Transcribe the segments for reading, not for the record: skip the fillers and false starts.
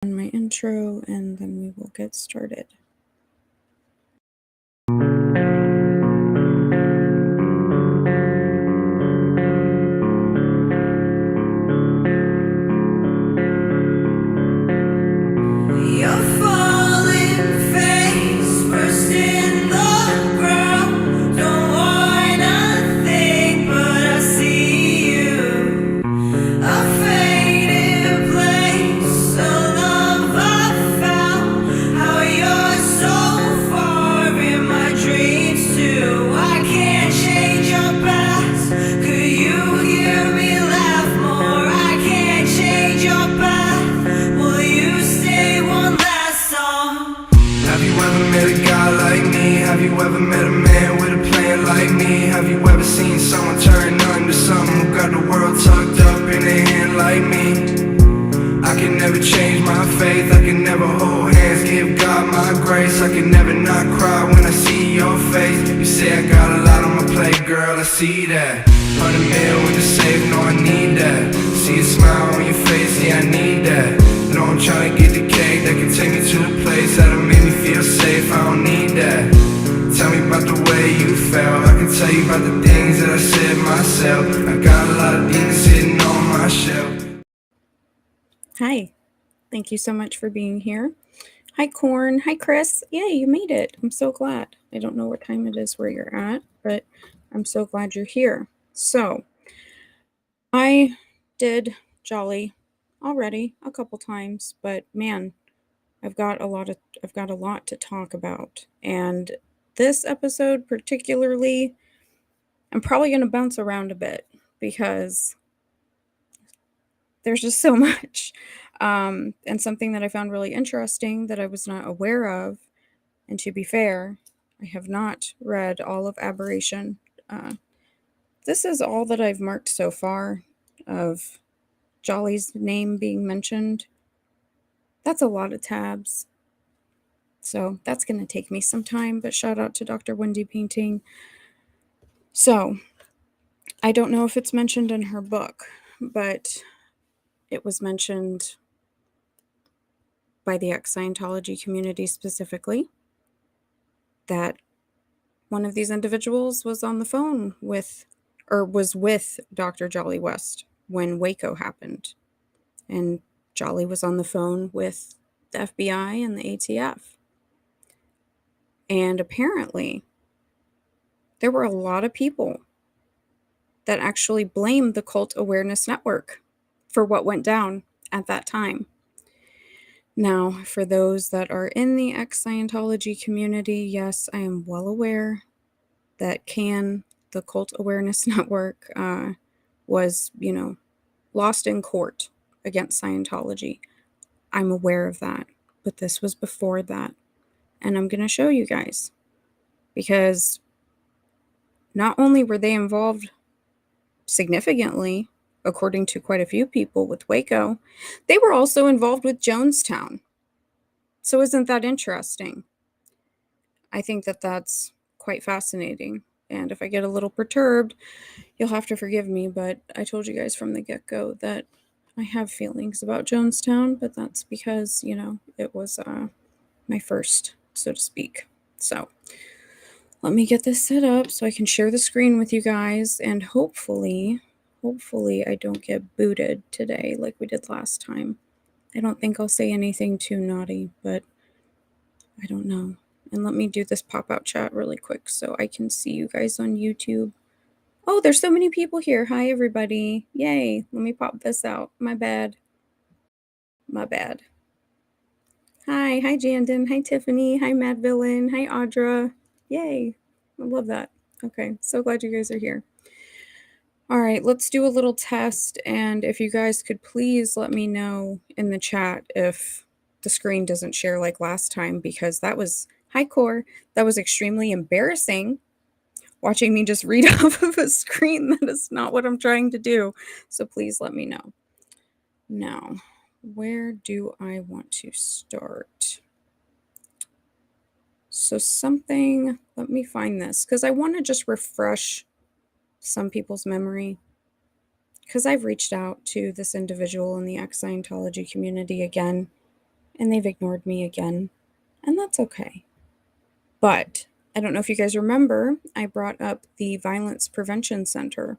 On my intro, and then we will get started. See that 100 mil in the safe, no I need that. See a smile on your face, yeah I need that. No I'm trying to get the cake that can take me to a place that'll make me feel safe, I don't need that. Tell me about the way you felt, I can tell you about the things that I said myself. I got a lot of demons sitting on my shelf. Hi, thank you so much for being here. Hi Corn, hi Chris, yay you made it, I'm so glad. I don't know what time it is where you're at, but I'm so glad you're here. So, I did Jolly already a couple times, but man, I've got a lot to talk about. And this episode particularly, I'm probably going to bounce around a bit because there's just so much. And something that I found really interesting that I was not aware of, and to be fair, I have not read all of Aberration. This is all that I've marked so far of Jolly's name being mentioned. That's a lot of tabs. So that's going to take me some time, but shout out to Dr. Wendy Painting. So I don't know if it's mentioned in her book, but it was mentioned by the Ex-Scientology community specifically that one of these individuals was on the phone with Dr. Jolly West when Waco happened. And Jolly was on the phone with the FBI and the ATF. And apparently, there were a lot of people that actually blamed the Cult Awareness Network for what went down at that time. Now, for those that are in the ex-Scientology community, yes, I am well aware that the Cult Awareness Network was, lost in court against Scientology. I'm aware of that, but this was before that. And I'm going to show you guys, because not only were they involved significantly, according to quite a few people with Waco, they were also involved with Jonestown. So isn't that interesting? I think that that's quite fascinating. And if I get a little perturbed, you'll have to forgive me, but I told you guys from the get-go that I have feelings about Jonestown, but that's because, it was my first, so to speak. So let me get this set up so I can share the screen with you guys, and hopefully I don't get booted today like we did last time. I don't think I'll say anything too naughty, but I don't know. And let me do this pop-out chat really quick so I can see you guys on YouTube. Oh, there's so many people here. Hi, everybody. Yay. Let me pop this out. My bad. Hi Jandon. Hi, Tiffany. Hi, Mad Villain. Hi, Audra. Yay. I love that. Okay, so glad you guys are here. All right, let's do a little test, and if you guys could please let me know in the chat if the screen doesn't share like last time, because that was, hi Core, that was extremely embarrassing watching me just read off of a screen. That is not what I'm trying to do, so please let me know. Now, where do I want to start? So let me find this, because I want to just refresh some people's memory, because I've reached out to this individual in the ex-Scientology community again, and they've ignored me again, and that's okay. But I don't know if you guys remember, I brought up the Violence Prevention Center,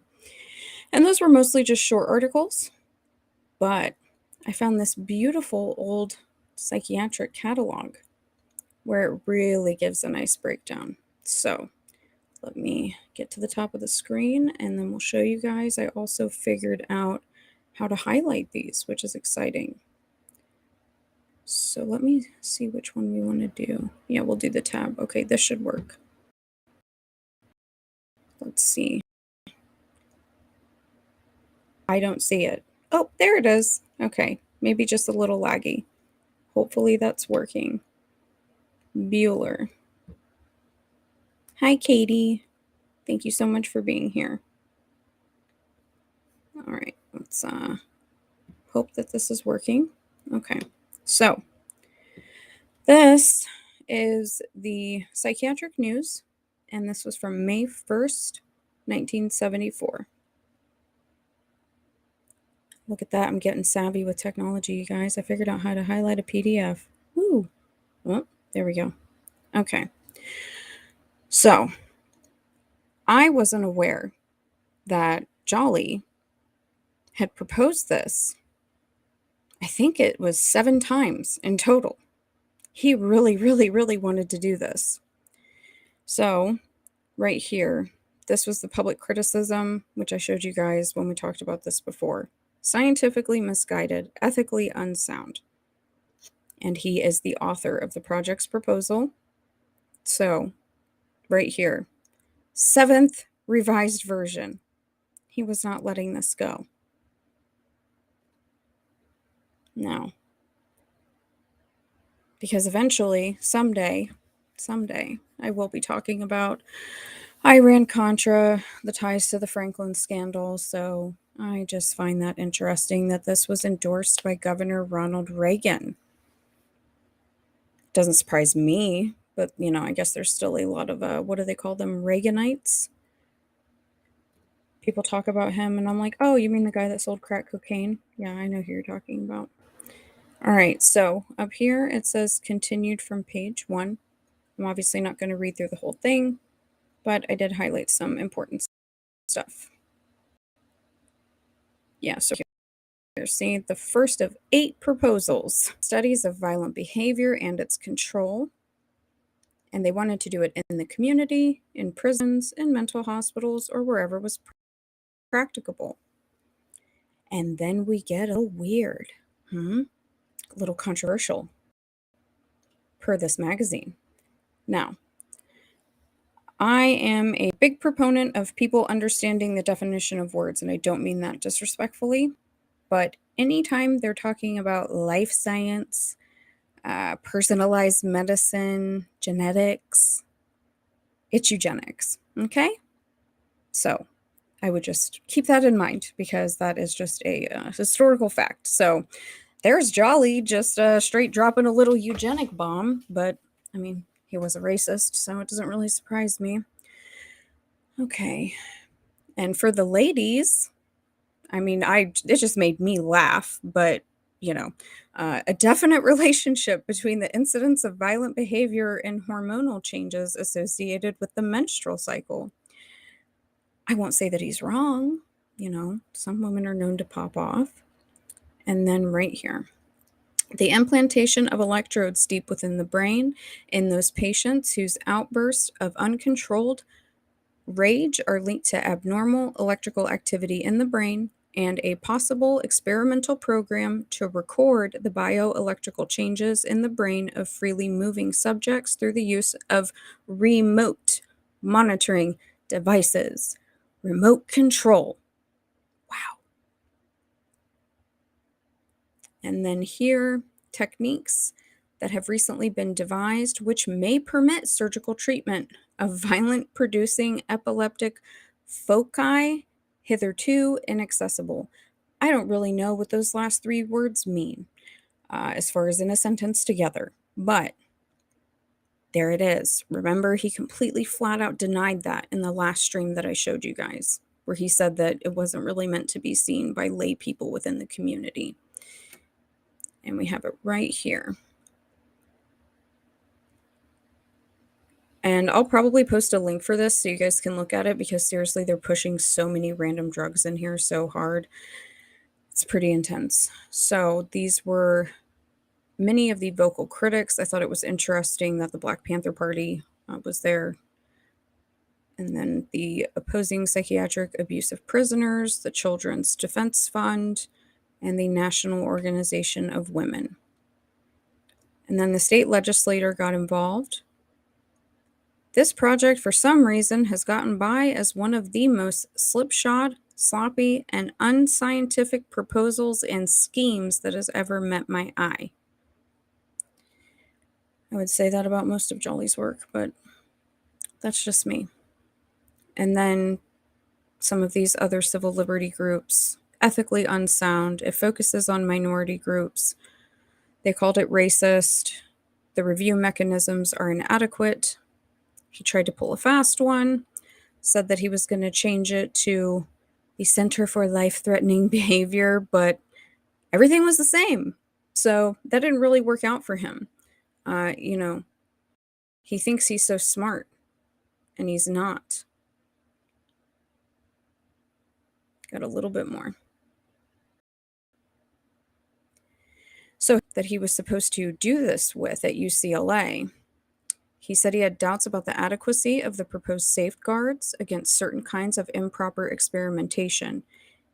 and those were mostly just short articles, but I found this beautiful old psychiatric catalog where it really gives a nice breakdown. So let me get to the top of the screen and then we'll show you guys. I also figured out how to highlight these, which is exciting. So let me see which one we want to do. Yeah, we'll do the tab. Okay, this should work. Let's see. I don't see it. Oh, there it is. Okay, maybe just a little laggy. Hopefully that's working. Bueller. Hi, Katie. Thank you so much for being here. All right, let's hope that this is working. Okay, so this is the Psychiatric News, and this was from May 1st, 1974. Look at that. I'm getting savvy with technology, you guys. I figured out how to highlight a PDF. Ooh. Oh, there we go. Okay. So, I wasn't aware that Jolly had proposed this. I think it was 7 times in total. He really, really, really wanted to do this. So, right here, this was the public criticism, which I showed you guys when we talked about this before. Scientifically misguided, ethically unsound. And he is the author of the project's proposal. So, right here, 7th revised version. He was not letting this go. No. Because eventually, someday, I will be talking about Iran-Contra, the ties to the Franklin scandal. So I just find that interesting that this was endorsed by Governor Ronald Reagan. Doesn't surprise me, but, I guess there's still a lot of, what do they call them, Reaganites? People talk about him, and I'm like, oh, you mean the guy that sold crack cocaine? Yeah, I know who you're talking about. All right, so up here it says continued from page 1. I'm obviously not going to read through the whole thing, but I did highlight some important stuff. Yeah, so here, see, the first of 8 proposals, studies of violent behavior and its control. And they wanted to do it in the community, in prisons, in mental hospitals, or wherever was practicable. And then we get a little weird, a little controversial, per this magazine. Now, I am a big proponent of people understanding the definition of words, and I don't mean that disrespectfully, but anytime they're talking about life science, personalized medicine, genetics, it's eugenics, okay? So I would just keep that in mind because that is just a historical fact. So there's Jolly just straight dropping a little eugenic bomb, but I mean, he was a racist, so it doesn't really surprise me. Okay. And for the ladies, I mean, it just made me laugh, but a definite relationship between the incidence of violent behavior and hormonal changes associated with the menstrual cycle. I won't say that he's wrong. Some women are known to pop off. And then right here, the implantation of electrodes deep within the brain in those patients whose outbursts of uncontrolled rage are linked to abnormal electrical activity in the brain, and a possible experimental program to record the bioelectrical changes in the brain of freely moving subjects through the use of remote monitoring devices. Remote control. Wow. And then here, techniques that have recently been devised which may permit surgical treatment of violent producing epileptic foci, hitherto inaccessible. I don't really know what those last 3 words mean as far as in a sentence together, but there it is. Remember, he completely flat out denied that in the last stream that I showed you guys, where he said that it wasn't really meant to be seen by lay people within the community. And we have it right here. And I'll probably post a link for this so you guys can look at it, because seriously, they're pushing so many random drugs in here so hard. It's pretty intense. So these were many of the vocal critics. I thought it was interesting that the Black Panther Party was there. And then the opposing psychiatric abuse of prisoners, the Children's Defense Fund, and the National Organization of Women. And then the state legislator got involved. This project, for some reason, has gotten by as one of the most slipshod, sloppy, and unscientific proposals and schemes that has ever met my eye. I would say that about most of Jolly's work, but that's just me. And then some of these other civil liberty groups, ethically unsound. It focuses on minority groups. They called it racist. The review mechanisms are inadequate. He tried to pull a fast one, said that he was going to change it to the Center for Life-Threatening Behavior, but everything was the same. So that didn't really work out for him. He thinks he's so smart, and he's not. Got a little bit more. So that he was supposed to do this with at UCLA. He said he had doubts about the adequacy of the proposed safeguards against certain kinds of improper experimentation,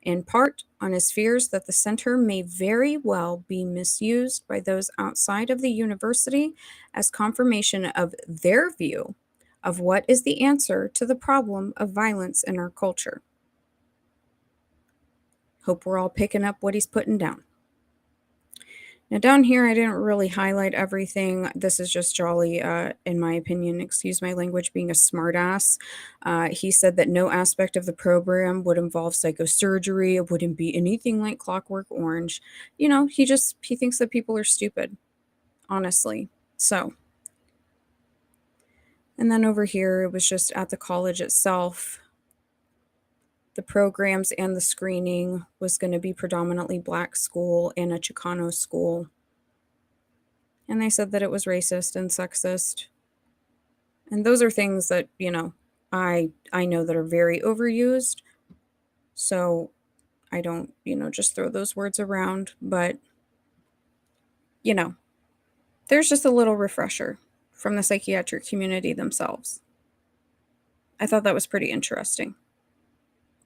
in part on his fears that the center may very well be misused by those outside of the university as confirmation of their view of what is the answer to the problem of violence in our culture. Hope we're all picking up what he's putting down. Now down here, I didn't really highlight everything. This is just Jolly, in my opinion, excuse my language, being a smartass. He said that no aspect of the program would involve psychosurgery. It wouldn't be anything like Clockwork Orange. He thinks that people are stupid, honestly. So, and then over here, it was just at the college itself. The programs and the screening was going to be predominantly Black school and a Chicano school. And they said that it was racist and sexist. And those are things that, I know that are very overused. So I don't, just throw those words around. But, there's just a little refresher from the psychiatric community themselves. I thought that was pretty interesting.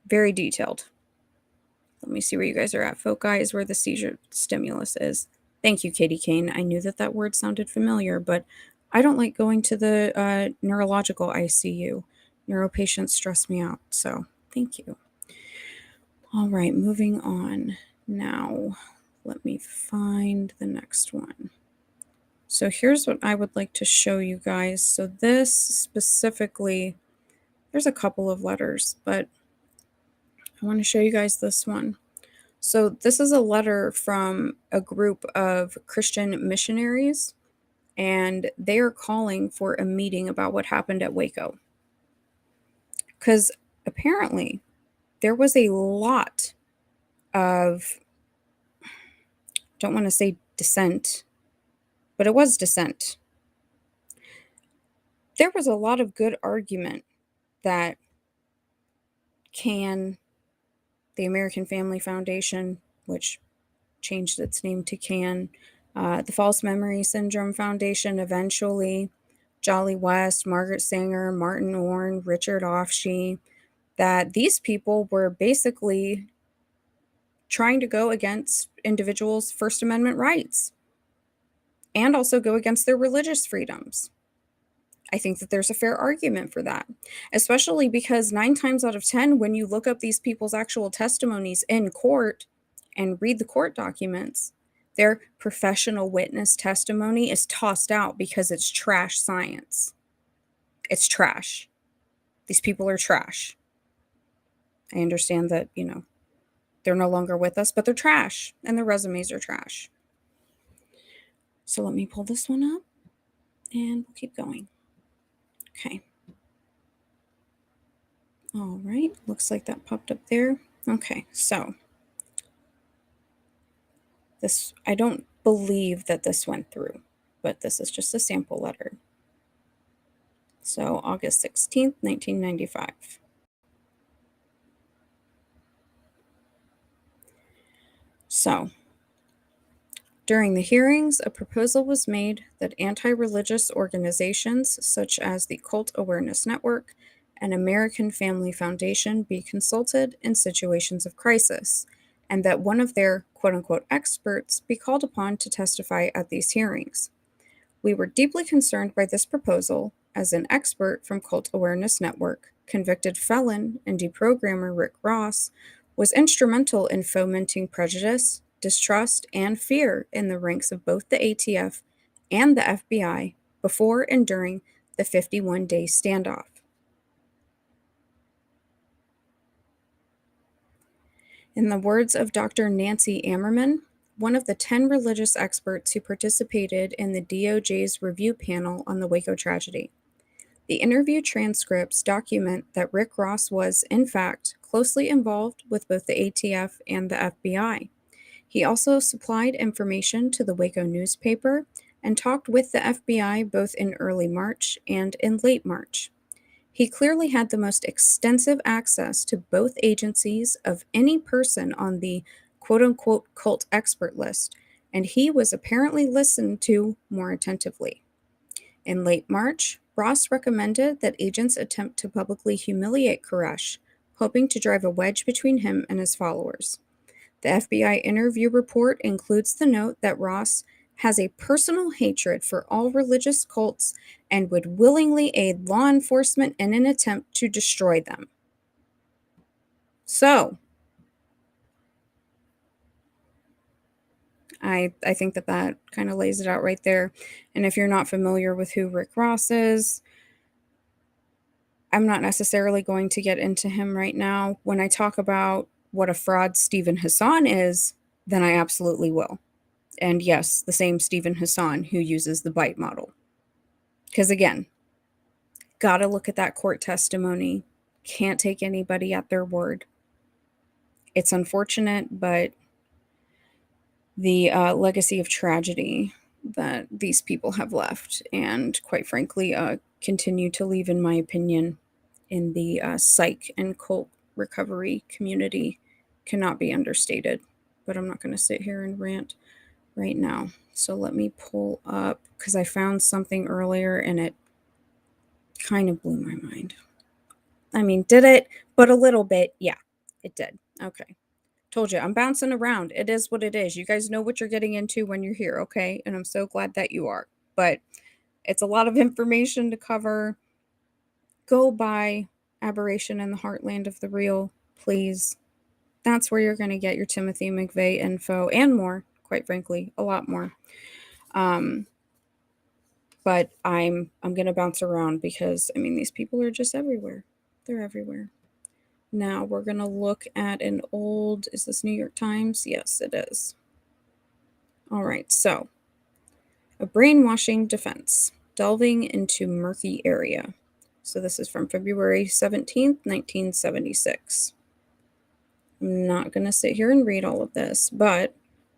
Very detailed. Let me see where you guys are at. Foci is where the seizure stimulus is. Thank you, Katie Kane. I knew that word sounded familiar, but I don't like going to the neurological ICU. Neuro patients stress me out, so thank you. All right, moving on. Now, let me find the next one. So here's what I would like to show you guys. So this specifically, there's a couple of letters, but I want to show you guys this one. So this is a letter from a group of Christian missionaries, and they are calling for a meeting about what happened at Waco. Because apparently there was a lot of, don't want to say dissent, but it was dissent. There was a lot of good argument that the American Family Foundation, which changed its name to CAN, the False Memory Syndrome Foundation eventually, Jolly West, Margaret Sanger, Martin Orne, Richard Offshee, that these people were basically trying to go against individuals' First Amendment rights and also go against their religious freedoms. I think that there's a fair argument for that, especially because 9 times out of 10, when you look up these people's actual testimonies in court and read the court documents, their professional witness testimony is tossed out because it's trash science. It's trash. These people are trash. I understand that, they're no longer with us, but they're trash and their resumes are trash. So let me pull this one up and we'll keep going. Okay. All right. Looks like that popped up there. Okay. So I don't believe that this went through, but this is just a sample letter. So August 16th, 1995. So, during the hearings, a proposal was made that anti-religious organizations such as the Cult Awareness Network and American Family Foundation be consulted in situations of crisis, and that one of their quote-unquote experts be called upon to testify at these hearings. We were deeply concerned by this proposal, as an expert from Cult Awareness Network, convicted felon and deprogrammer Rick Ross, was instrumental in fomenting prejudice, distrust, and fear in the ranks of both the ATF and the FBI before and during the 51-day standoff. In the words of Dr. Nancy Ammerman, one of the 10 religious experts who participated in the DOJ's review panel on the Waco tragedy, the interview transcripts document that Rick Ross was, in fact, closely involved with both the ATF and the FBI. He also supplied information to the Waco newspaper and talked with the FBI both in early March and in late March. He clearly had the most extensive access to both agencies of any person on the quote-unquote cult expert list, and he was apparently listened to more attentively. In late March, Ross recommended that agents attempt to publicly humiliate Koresh, hoping to drive a wedge between him and his followers. The FBI interview report includes the note that Ross has a personal hatred for all religious cults and would willingly aid law enforcement in an attempt to destroy them. So, I think that kind of lays it out right there. And if you're not familiar with who Rick Ross is, I'm not necessarily going to get into him right now. When I talk about what a fraud Stephen Hassan is, then I absolutely will. And yes, the same Stephen Hassan who uses the bite model. Because again, gotta look at that court testimony. Can't take anybody at their word. It's unfortunate, but the legacy of tragedy that these people have left, and quite frankly, continue to leave, in my opinion, in the psych and cult recovery community cannot be understated. But I'm not going to sit here and rant right now. So let me pull up, because I found something earlier and it kind of blew my mind. I mean, did it? But a little bit. Yeah, it did. Okay. Told you, I'm bouncing around. It is what it is. You guys know what you're getting into when you're here, okay? And I'm so glad that you are. But it's a lot of information to cover. Go buy Aberration in the Heartland of the Real, please. That's where you're going to get your Timothy McVeigh info and more, quite frankly, a lot more. But I'm going to bounce around because, I mean, these people are just everywhere. They're everywhere. Now we're going to look at an old, is this New York Times? Yes, it is. All right, so a brainwashing defense, delving into murky area. So this is from February 17th, 1976. I'm not going to sit here and read all of this, but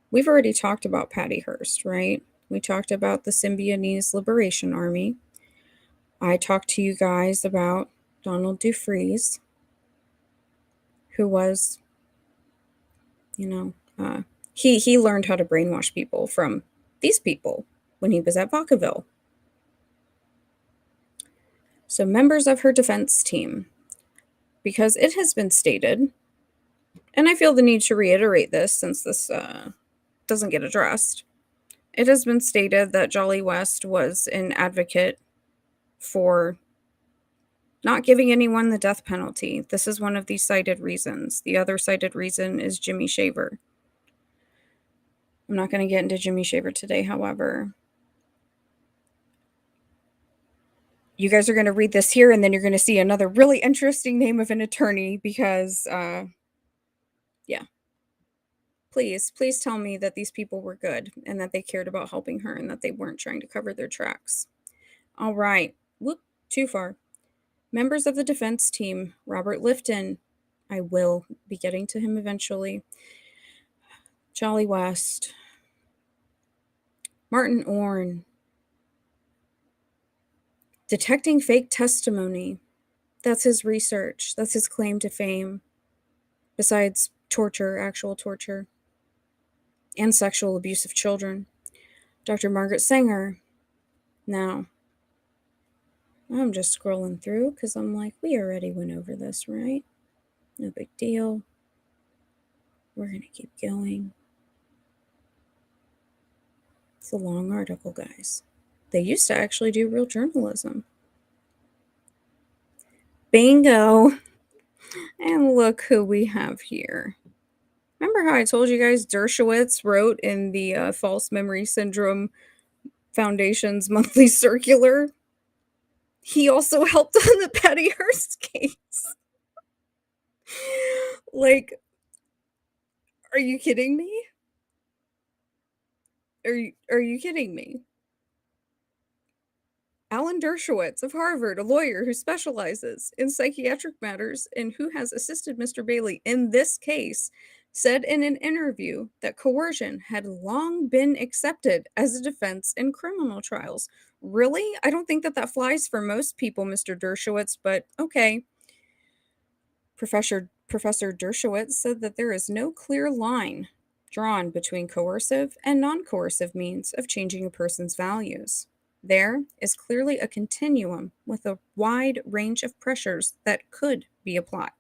we've already talked about Patty Hearst, right? We talked about the Symbionese Liberation Army. I talked to you guys about Donald DeFreeze, who was, he learned how to brainwash people from these people when he was at Vacaville. So members of her defense team, because it has been stated, and I feel the need to reiterate this since this doesn't get addressed, it has been stated that Jolly West was an advocate for not giving anyone the death penalty. This is one of the cited reasons. The other cited reason is Jimmy Shaver. I'm not going to get into Jimmy Shaver today, however. You guys are going to read this here, and then you're going to see another really interesting name of an attorney because, yeah. Please tell me that these people were good and that they cared about helping her and that they weren't trying to cover their tracks. All right. Whoop, too far. Members of the defense team, Robert Lifton. I will be getting to him eventually. Jolly West. Martin Orne. Detecting fake testimony. That's his research. That's his claim to fame. Besides torture, actual torture, and sexual abuse of children. Dr. Margaret Sanger. Now, I'm just scrolling through because I'm like, we already went over this, right? No big deal. We're going to keep going. It's a long article, guys. They used to actually do real journalism. Bingo! And look who we have here. Remember how I told you guys Dershowitz wrote in the False Memory Syndrome Foundation's monthly circular? He also helped on the Patty Hearst case. Like, are you kidding me? Are you kidding me? Alan Dershowitz of Harvard, a lawyer who specializes in psychiatric matters and who has assisted Mr. Bailey in this case, said in an interview that coercion had long been accepted as a defense in criminal trials. Really? I don't think that flies for most people, Mr. Dershowitz, but okay. Professor Dershowitz said that there is no clear line drawn between coercive and non-coercive means of changing a person's values. There is clearly a continuum with a wide range of pressures that could be applied.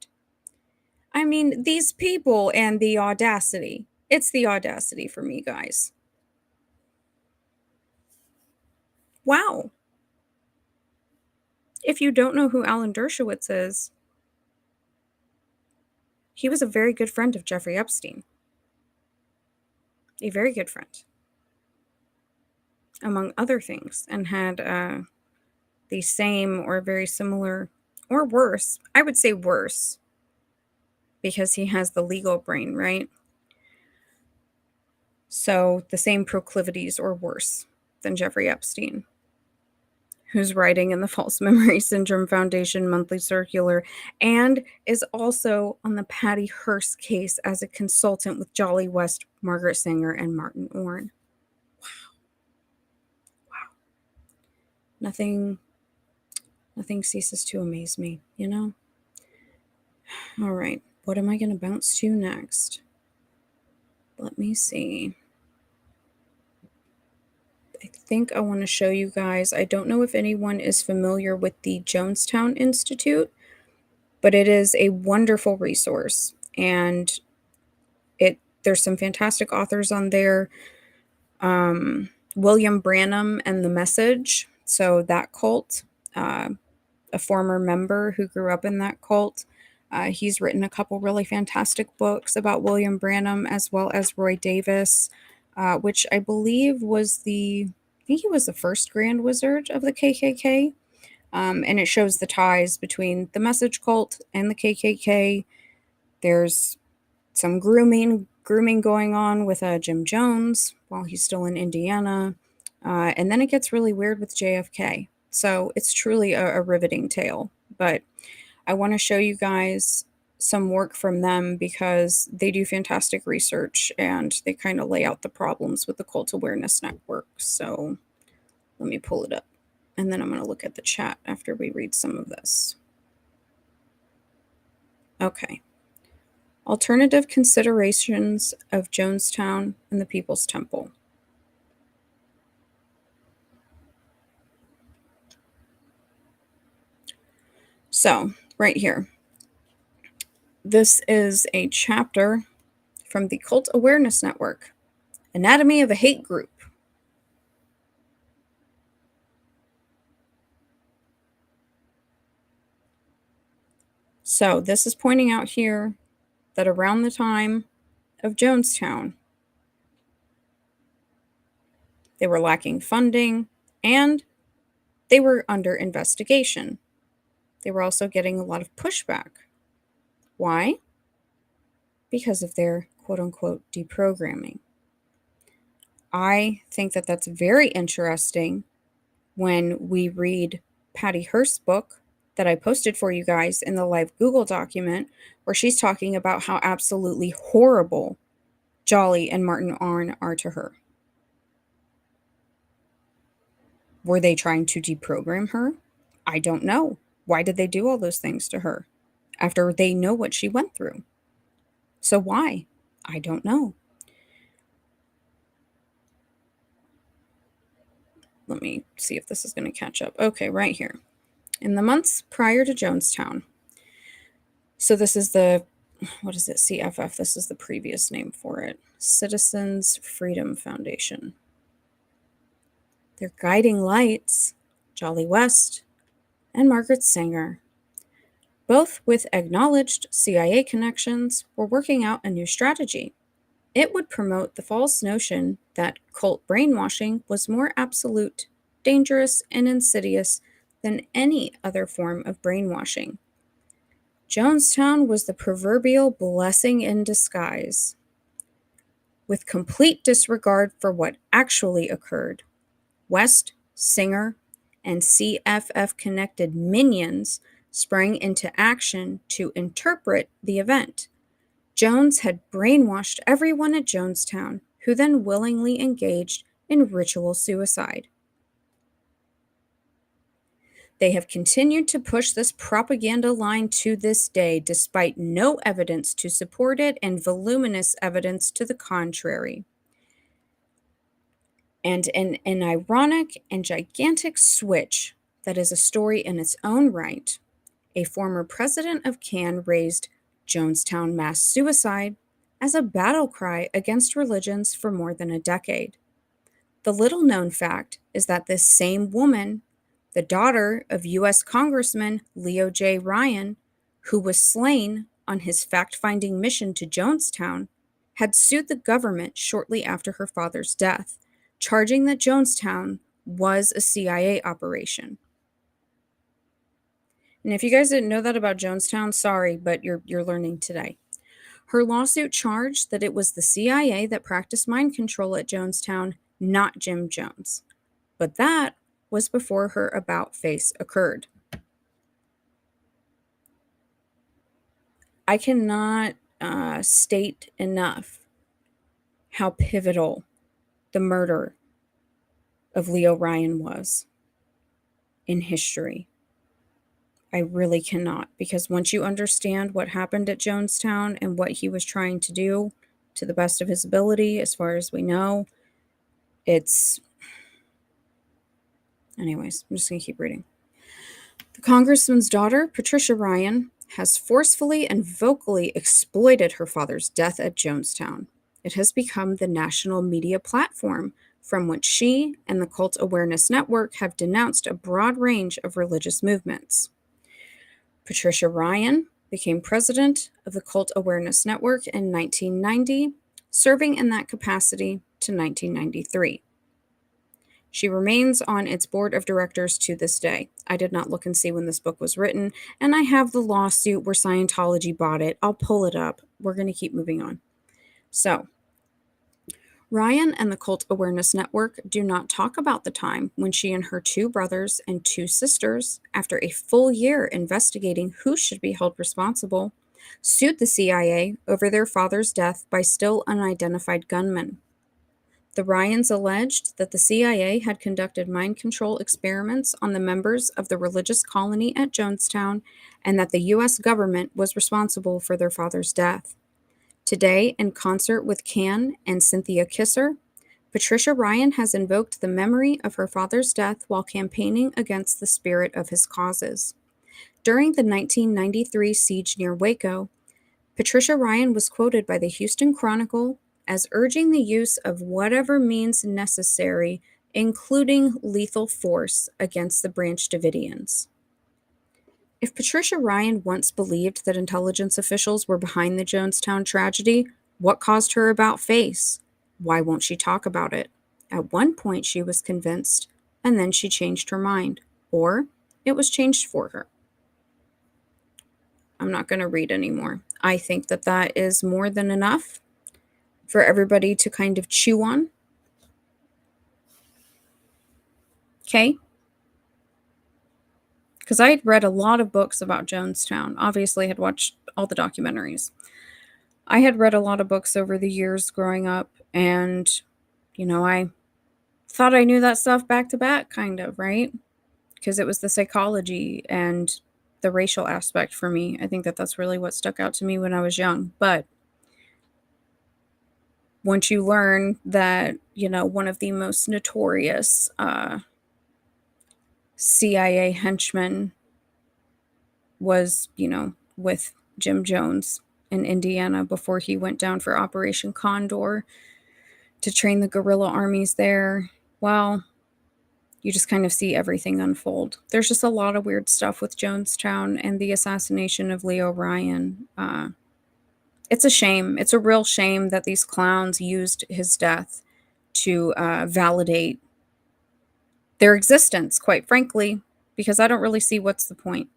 I mean, these people and the audacity. It's the audacity for me, guys. Wow. If you don't know who Alan Dershowitz is, he was a very good friend of Jeffrey Epstein. A very good friend, among other things, and had the same or very similar, or worse, I would say worse, because he has the legal brain, right? So the same proclivities or worse than Jeffrey Epstein, who's writing in the False Memory Syndrome Foundation monthly circular and is also on the Patty Hearst case as a consultant with Jolly West, Margaret Sanger, and Martin Orne. Wow. Nothing ceases to amaze me, you know? All right, what am I going to bounce to next? Let me see. I think I want to show you guys. I don't know if anyone is familiar with the Jonestown Institute, but it is a wonderful resource, and there's some fantastic authors on there. William Branham and the Message, so that cult, a former member who grew up in that cult. He's written a couple really fantastic books about William Branham, as well as Roy Davis, which I believe I think he was the first Grand Wizard of the KKK. And it shows the ties between the Message cult and the KKK. There's some grooming going on with Jim Jones while he's still in Indiana. And then it gets really weird with JFK. So it's truly a riveting tale. But I want to show you guys some work from them because they do fantastic research and they kind of lay out the problems with the Cult Awareness Network. So let me pull it up. And then I'm going to look at the chat after we read some of this. Okay. Alternative considerations of Jonestown and the People's Temple. So, right here. This is a chapter from the Cult Awareness Network, Anatomy of a Hate Group. So, this is pointing out here that around the time of Jonestown, they were lacking funding and they were under investigation. They were also getting a lot of pushback. Why? Because of their quote-unquote deprogramming. I think that that's very interesting when we read Patty Hearst's book that I posted for you guys in the live Google document, where she's talking about how absolutely horrible Jolly and Martin Orne are to her. Were they trying to deprogram her? I don't know. Why did they do all those things to her after they know what she went through? So why? I don't know. Let me see if this is going to catch up. Okay, right here. In the months prior to Jonestown, so this is the, what is it, CFF? This is the previous name for it. Citizens Freedom Foundation. Their guiding lights, Jolly West and Margaret Sanger, both with acknowledged CIA connections, were working out a new strategy. It would promote the false notion that cult brainwashing was more absolute, dangerous, and insidious than any other form of brainwashing. Jonestown was the proverbial blessing in disguise. With complete disregard for what actually occurred, West, Singer, and CFF connected minions sprang into action to interpret the event. Jones had brainwashed everyone at Jonestown, who then willingly engaged in ritual suicide. They have continued to push this propaganda line to this day, despite no evidence to support it and voluminous evidence to the contrary. And in an ironic and gigantic switch that is a story in its own right, a former president of Cannes raised Jonestown mass suicide as a battle cry against religions for more than a decade. The little-known fact is that this same woman, the daughter of U.S. Congressman Leo J. Ryan, who was slain on his fact-finding mission to Jonestown, had sued the government shortly after her father's death, charging that Jonestown was a CIA operation. And if you guys didn't know that about Jonestown, sorry, but you're learning today. Her lawsuit charged that it was the CIA that practiced mind control at Jonestown, not Jim Jones. But that was before her about-face occurred. I cannot state enough how pivotal the murder of Leo Ryan was in history. I really cannot, because once you understand what happened at Jonestown and what he was trying to do to the best of his ability, as far as we know, it's... Anyways, I'm just going to keep reading. The congressman's daughter, Patricia Ryan, has forcefully and vocally exploited her father's death at Jonestown. It has become the national media platform from which she and the Cult Awareness Network have denounced a broad range of religious movements. Patricia Ryan became president of the Cult Awareness Network in 1990, serving in that capacity to 1993. She remains on its board of directors to this day. I did not look and see when this book was written, and I have the lawsuit where Scientology bought it. I'll pull it up. We're going to keep moving on. So, Ryan and the Cult Awareness Network do not talk about the time when she and her 2 brothers and 2 sisters, after a full year investigating who should be held responsible, sued the CIA over their father's death by still unidentified gunmen. The Ryans alleged that the CIA had conducted mind control experiments on the members of the religious colony at Jonestown and that the U.S. government was responsible for their father's death. Today, in concert with Can and Cynthia Kisser, Patricia Ryan has invoked the memory of her father's death while campaigning against the spirit of his causes. During the 1993 siege near Waco, Patricia Ryan was quoted by the Houston Chronicle as urging the use of whatever means necessary, including lethal force, against the Branch Davidians. If Patricia Ryan once believed that intelligence officials were behind the Jonestown tragedy, what caused her about-face? Why won't she talk about it? At one point she was convinced, and then she changed her mind. Or it was changed for her. I'm not going to read anymore. I think that that is more than enough for everybody to kind of chew on. Okay? Because I had read a lot of books about Jonestown. Obviously, I had watched all the documentaries. I had read a lot of books over the years growing up, and, I thought I knew that stuff back to back, kind of, right? because it was the psychology and the racial aspect for me. I think that that's really what stuck out to me when I was young. But once you learn that, one of the most notorious CIA henchmen was, with Jim Jones in Indiana before he went down for Operation Condor to train the guerrilla armies there, well, you just kind of see everything unfold. There's just a lot of weird stuff with Jonestown and the assassination of Leo Ryan. It's a shame. It's a real shame that these clowns used his death to validate their existence, quite frankly, because I don't really see what's the point.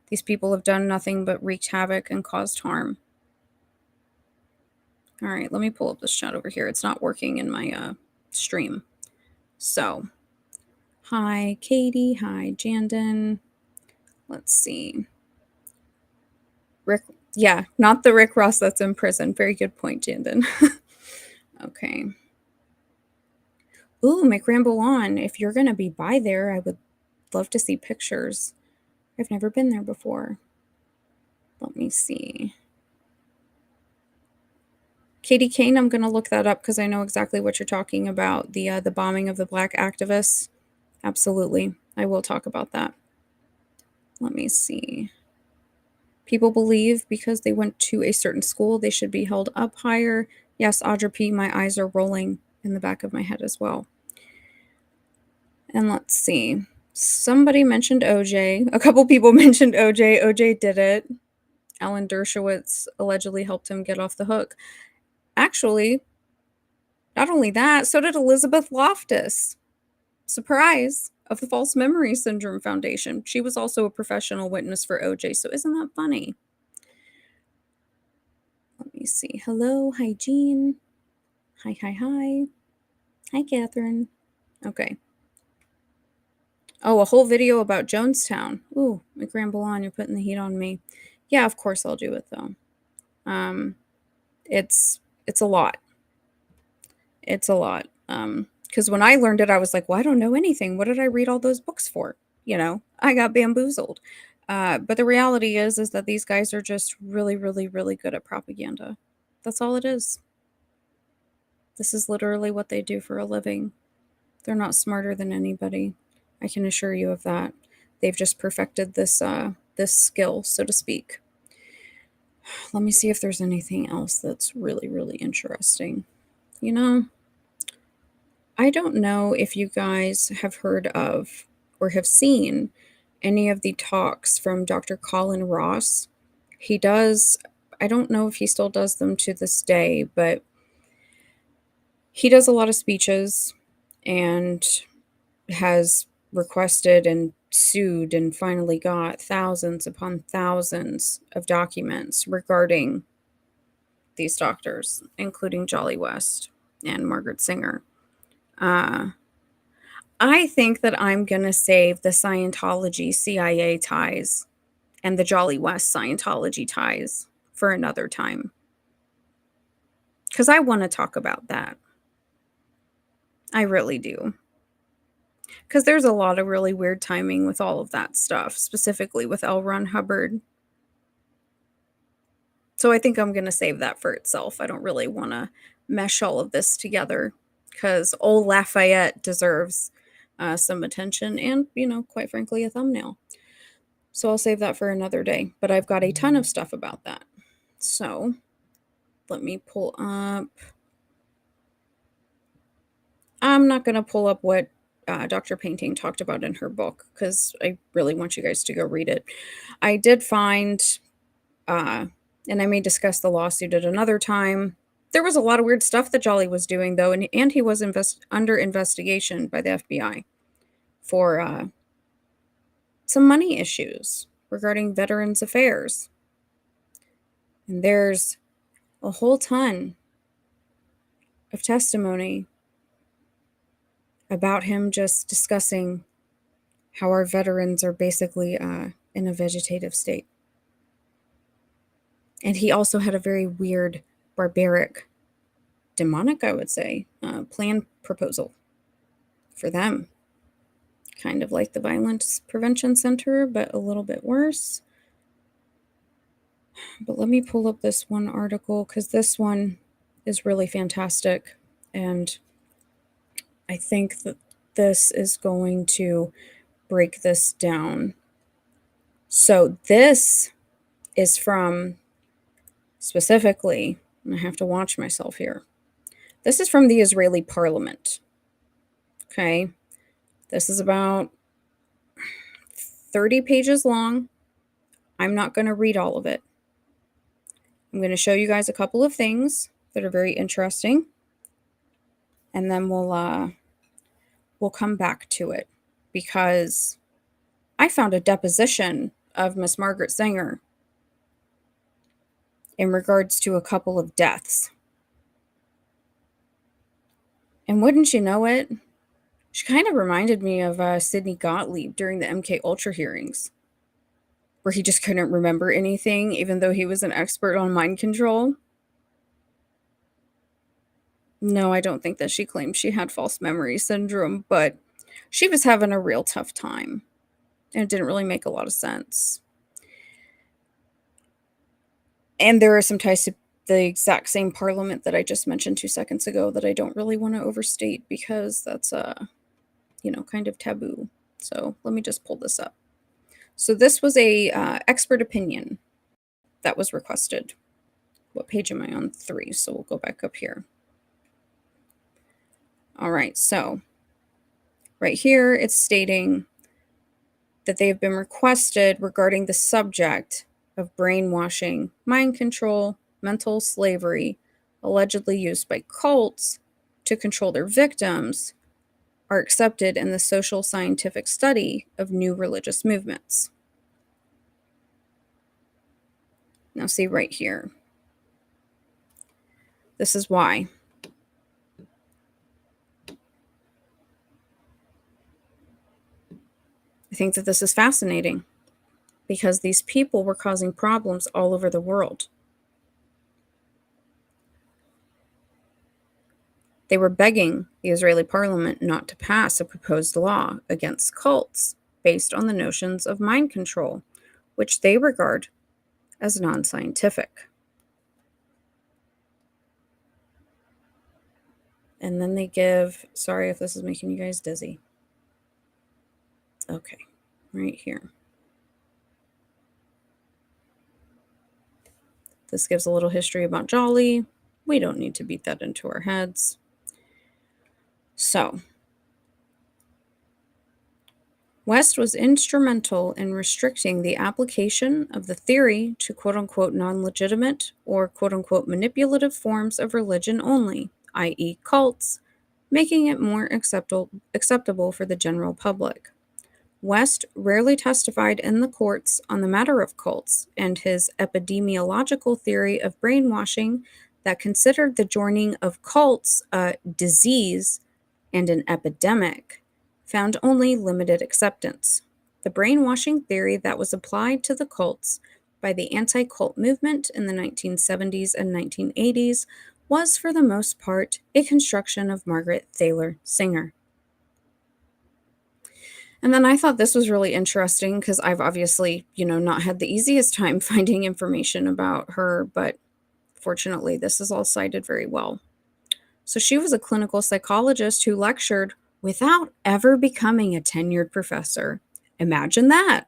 These people have done nothing but wreaked havoc and caused harm. All right, let me pull up this chat over here. It's not working in my stream. So, hi, Katie. Hi, Jandon. Let's see. Rick, yeah, not the Rick Ross that's in prison. Very good point, Jandon. Okay. Ooh, McRamble on. If you're going to be by there, I would love to see pictures. I've never been there before. Let me see. Katie Kane, I'm going to look that up because I know exactly what you're talking about. The bombing of the black activists. Absolutely. I will talk about that. Let me see. People believe because they went to a certain school, they should be held up higher. Yes, Audra P., my eyes are rolling in the back of my head as well. And let's see. Somebody mentioned OJ. A couple people mentioned OJ. OJ did it. Alan Dershowitz allegedly helped him get off the hook. Actually, not only that, so did Elizabeth Loftus. Surprise! Of the False Memory Syndrome Foundation. She was also a professional witness for OJ, so isn't that funny? Let me see. Hello. Hi, Jean. Hi, hi, hi. Hi, Catherine. Okay. Oh, a whole video about Jonestown. Ooh, McRamble on, you're putting the heat on me. Yeah, of course I'll do it, though. It's a lot. It's a lot. Because when I learned it, I was like, well, I don't know anything. What did I read all those books for? I got bamboozled. But the reality is that these guys are just really, really, really good at propaganda. That's all it is. This is literally what they do for a living. They're not smarter than anybody. I can assure you of that. They've just perfected this skill, so to speak. Let me see if there's anything else that's really, really interesting. I don't know if you guys have heard of or have seen any of the talks from Dr. Colin Ross. I don't know if he still does them to this day, but he does a lot of speeches and has requested and sued and finally got thousands upon thousands of documents regarding these doctors, including Jolly West and Margaret Singer. I think that I'm going to save the Scientology CIA ties and the Jolly West Scientology ties for another time. Because I want to talk about that. I really do. Because there's a lot of really weird timing with all of that stuff, specifically with L. Ron Hubbard. So I think I'm going to save that for itself. I don't really want to mesh all of this together because old Lafayette deserves some attention and, quite frankly, a thumbnail. So I'll save that for another day. But I've got a ton of stuff about that. So let me pull up. I'm not going to pull up what Dr. Painting talked about in her book because I really want you guys to go read it. I did find, and I may discuss the lawsuit at another time. There was a lot of weird stuff that Jolly was doing, though, and he was under investigation by the FBI for some money issues regarding Veterans Affairs. And there's a whole ton of testimony about him just discussing how our veterans are basically in a vegetative state. And he also had a very weird, barbaric, demonic, I would say, plan proposal for them. Kind of like the Violence Prevention Center, but a little bit worse. But let me pull up this one article because this one is really fantastic. And I think that this is going to break this down. So this is from, specifically, and I have to watch myself here. This is from the Israeli Parliament. Okay. This is about 30 pages long. I'm not going to read all of it. I'm going to show you guys a couple of things that are very interesting. And then we'll come back to it, because I found a deposition of Miss Margaret Sanger in regards to a couple of deaths. And wouldn't you know it, she kind of reminded me of Sidney Gottlieb during the MK Ultra hearings, where he just couldn't remember anything, even though he was an expert on mind control. No, I don't think that she claimed she had false memory syndrome, but she was having a real tough time, and it didn't really make a lot of sense. And there are some ties to the exact same parliament that I just mentioned 2 seconds ago that I don't really want to overstate, because that's kind of taboo. So let me just pull this up. So this was a expert opinion that was requested. What page am I on? 3. So we'll go back up here. All right. So right here, it's stating that they have been requested regarding the subject of brainwashing, mind control, mental slavery, allegedly used by cults to control their victims, are accepted in the social scientific study of new religious movements. Now see right here. This is why. I think that this is fascinating, because these people were causing problems all over the world. They were begging the Israeli parliament not to pass a proposed law against cults based on the notions of mind control, which they regard as non-scientific. And then they give, sorry if this is making you guys dizzy. Okay, right here. This gives a little history about Jolly. We don't need to beat that into our heads. So, West was instrumental in restricting the application of the theory to quote-unquote non-legitimate or quote-unquote manipulative forms of religion only, i.e. cults, making it more acceptable for the general public. West rarely testified in the courts on the matter of cults, and his epidemiological theory of brainwashing that considered the joining of cults a disease and an epidemic found only limited acceptance. The brainwashing theory that was applied to the cults by the anti-cult movement in the 1970s and 1980s was, for the most part, a construction of Margaret Thaler Sanger. And then I thought this was really interesting, because I've obviously, not had the easiest time finding information about her, but fortunately, this is all cited very well. So she was a clinical psychologist who lectured without ever becoming a tenured professor. Imagine that.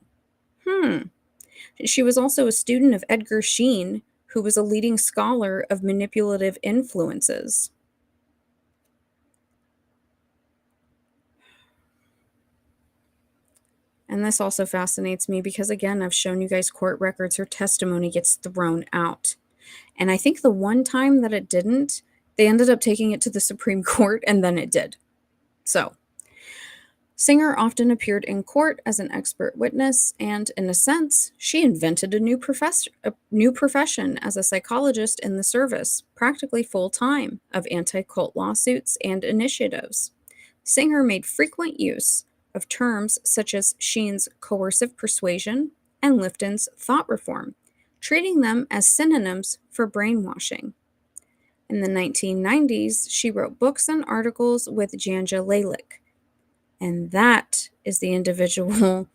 She was also a student of Edgar Sheen, who was a leading scholar of manipulative influences. And this also fascinates me because, again, I've shown you guys court records. Her testimony gets thrown out. And I think the one time that it didn't, they ended up taking it to the Supreme Court, and then it did. So, Sanger often appeared in court as an expert witness, and in a sense, she invented a new profession as a psychologist in the service, practically full-time, of anti-cult lawsuits and initiatives. Sanger made frequent use of terms such as Sheen's coercive persuasion and Lifton's thought reform, treating them as synonyms for brainwashing. In the 1990s, she wrote books and articles with Janja Lalick, And that is the individual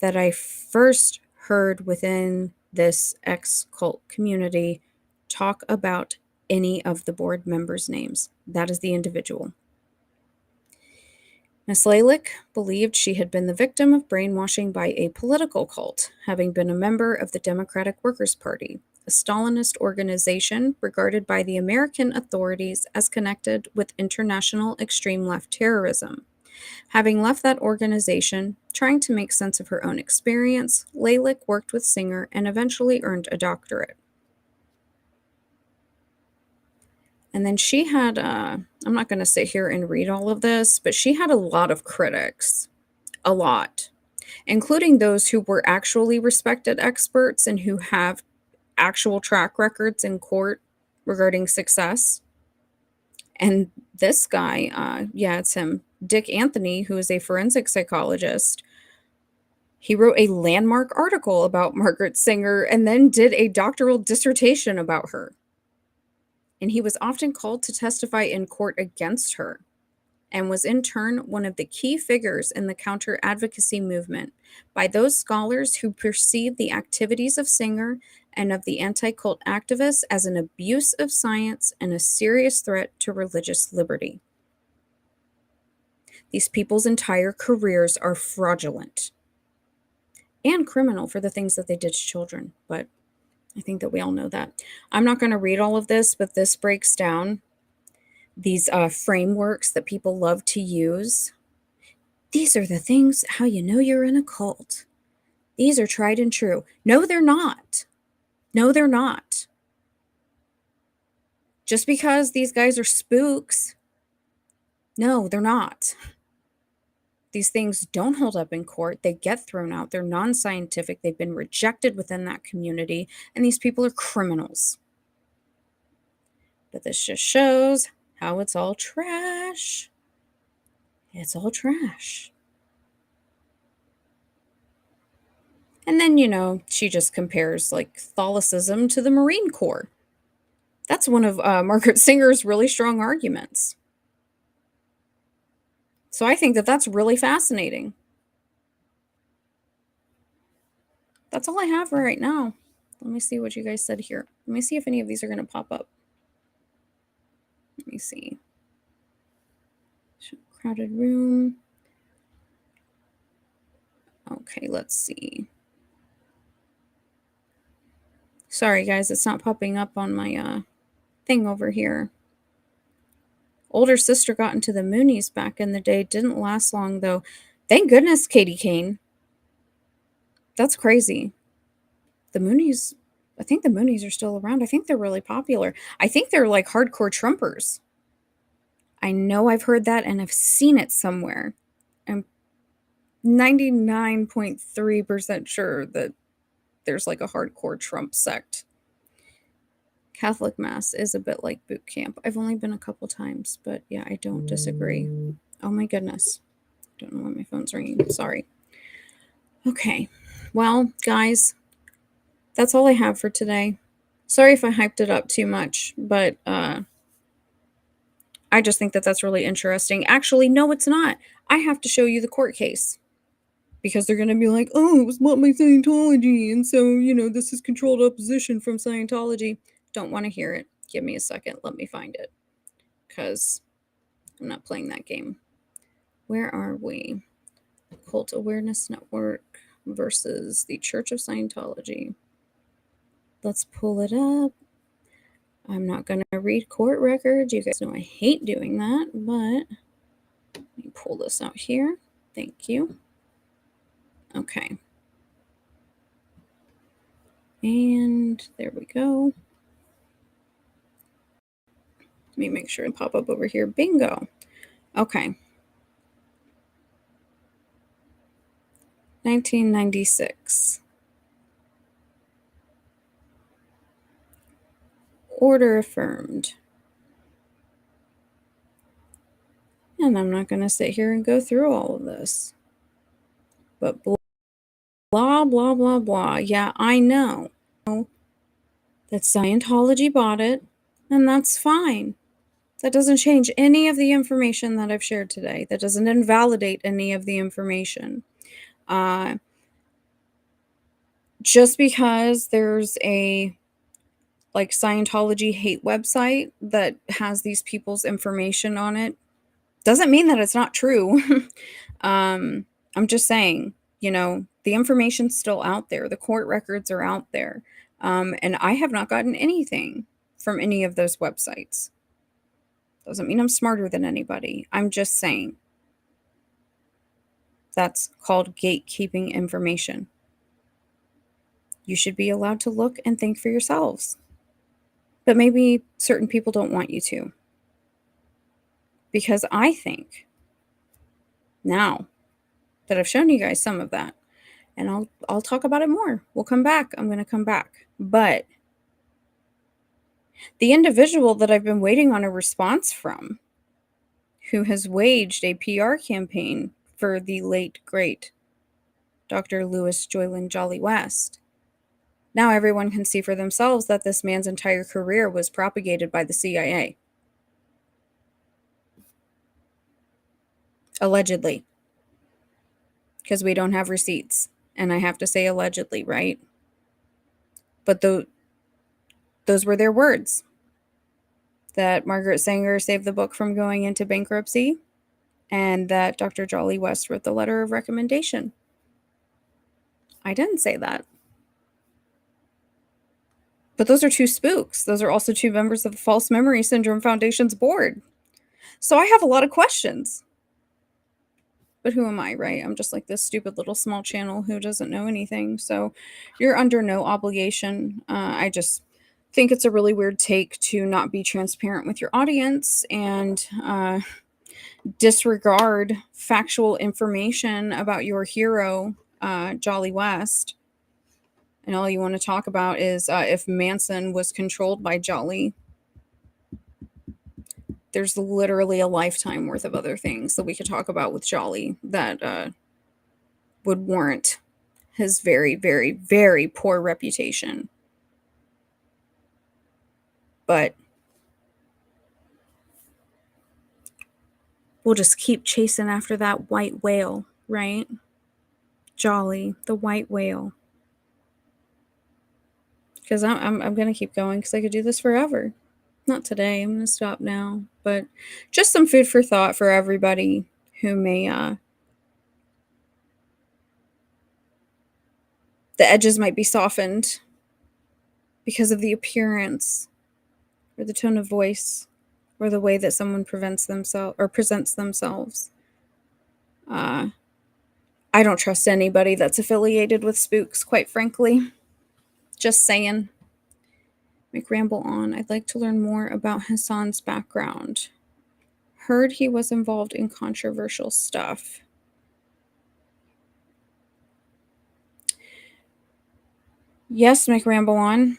that I first heard within this ex-cult community talk about any of the board members' names. That is the individual. Miss Lalick believed she had been the victim of brainwashing by a political cult, having been a member of the Democratic Workers' Party, a Stalinist organization regarded by the American authorities as connected with international extreme left terrorism. Having left that organization, trying to make sense of her own experience, Lalick worked with Singer and eventually earned a doctorate. And then she had, I'm not going to sit here and read all of this, but she had a lot of critics. A lot. Including those who were actually respected experts and who have actual track records in court regarding success. And this guy, it's him, Dick Anthony, who is a forensic psychologist. He wrote a landmark article about Margaret Singer and then did a doctoral dissertation about her. And he was often called to testify in court against her, and was in turn one of the key figures in the counter-advocacy movement by those scholars who perceived the activities of Singer and of the anti-cult activists as an abuse of science and a serious threat to religious liberty. These people's entire careers are fraudulent and criminal for the things that they did to children, but I think that we all know that. I'm not going to read all of this, but this breaks down these frameworks that people love to use. These are the things how you know you're in a cult. These are tried and true. No, they're not. No, they're not. Just because these guys are spooks, no, they're not. These things don't hold up in court. They get thrown out. They're non-scientific. They've been rejected within that community, and these people are criminals. But this just shows how it's all trash. It's all trash. And then, she just compares like Catholicism to the Marine Corps. That's one of Margaret Singer's really strong arguments. So I think that that's really fascinating. That's all I have for right now. Let me see what you guys said here. Let me see if any of these are going to pop up. Let me see. Crowded room. Okay, let's see. Sorry, guys, it's not popping up on my thing over here. Older sister got into the Moonies back in the day. Didn't last long, though. Thank goodness, Katie Kane. That's crazy. The Moonies, I think the Moonies are still around. I think they're really popular. I think they're like hardcore Trumpers. I know I've heard that and I've seen it somewhere. I'm 99.3% sure that there's like a hardcore Trump sect. Catholic Mass is a bit like boot camp. I've only been a couple times, but yeah, I don't disagree. Oh my goodness. Don't know why my phone's ringing. Sorry. Okay. Well, guys, that's all I have for today. Sorry if I hyped it up too much, but I just think that that's really interesting. Actually, no, it's not. I have to show you the court case. Because they're going to be like, oh, it was not my Scientology. And so, this is controlled opposition from Scientology. Don't want to hear it. Give me a second. Let me find it. Because I'm not playing that game. Where are we? Cult Awareness Network versus the Church of Scientology. Let's pull it up. I'm not going to read court records. You guys know I hate doing that. But let me pull this out here. Thank you. Okay. And there we go. Let me make sure and pop up over here. Bingo. Okay. 1996. Order affirmed. And I'm not going to sit here and go through all of this. But blah, blah, blah, blah. Yeah, I know that Scientology bought it, and that's fine. That doesn't change any of the information that I've shared today. That doesn't invalidate any of the information. Just because there's a Scientology hate website that has these people's information on it doesn't mean that it's not true. I'm just saying, the information's still out there. The court records are out there. And I have not gotten anything from any of those websites. Doesn't mean I'm smarter than anybody. I'm just saying. That's called gatekeeping information. You should be allowed to look and think for yourselves. But maybe certain people don't want you to. Because I think now that I've shown you guys some of that, and I'll talk about it more. We'll come back. I'm going to come back. But the individual that I've been waiting on a response from, who has waged a PR campaign for the late, great Dr. Louis Jolyon Jolly West, now everyone can see for themselves that this man's entire career was propagated by the CIA. Allegedly. Because we don't have receipts. And I have to say allegedly, right? But those were their words. That Margaret Sanger saved the book from going into bankruptcy, and that Dr. Jolly West wrote the letter of recommendation. I didn't say that. But those are two spooks. Those are also two members of the False Memory Syndrome Foundation's board. So I have a lot of questions. But who am I, right? I'm just like this stupid little small channel who doesn't know anything. So you're under no obligation. I just think it's a really weird take to not be transparent with your audience and disregard factual information about your hero, Jolly West. And all you want to talk about is if Manson was controlled by Jolly. There's literally a lifetime worth of other things that we could talk about with Jolly that would warrant his very, very, very poor reputation. But we'll just keep chasing after that white whale, right? Jolly, the white whale. Because I'm going to keep going because I could do this forever. Not today. I'm going to stop now. But just some food for thought for everybody who may... the edges might be softened because of the appearance or the tone of voice or the way that someone presents themselves. I don't trust anybody that's affiliated with spooks, quite frankly. Just saying. McRamble on. I'd like to learn more about Hassan's background. Heard he was involved in controversial stuff. Yes, McRamble on.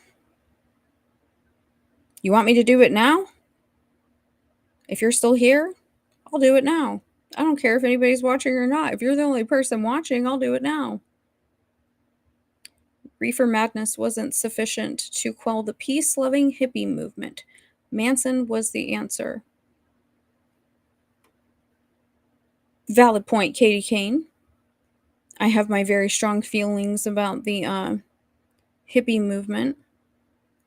You want me to do it now? If you're still here, I'll do it now. I don't care if anybody's watching or not. If you're the only person watching, I'll do it now. Reefer madness wasn't sufficient to quell the peace-loving hippie movement. Manson was the answer. Valid point, Katie Kane. I have my very strong feelings about the hippie movement.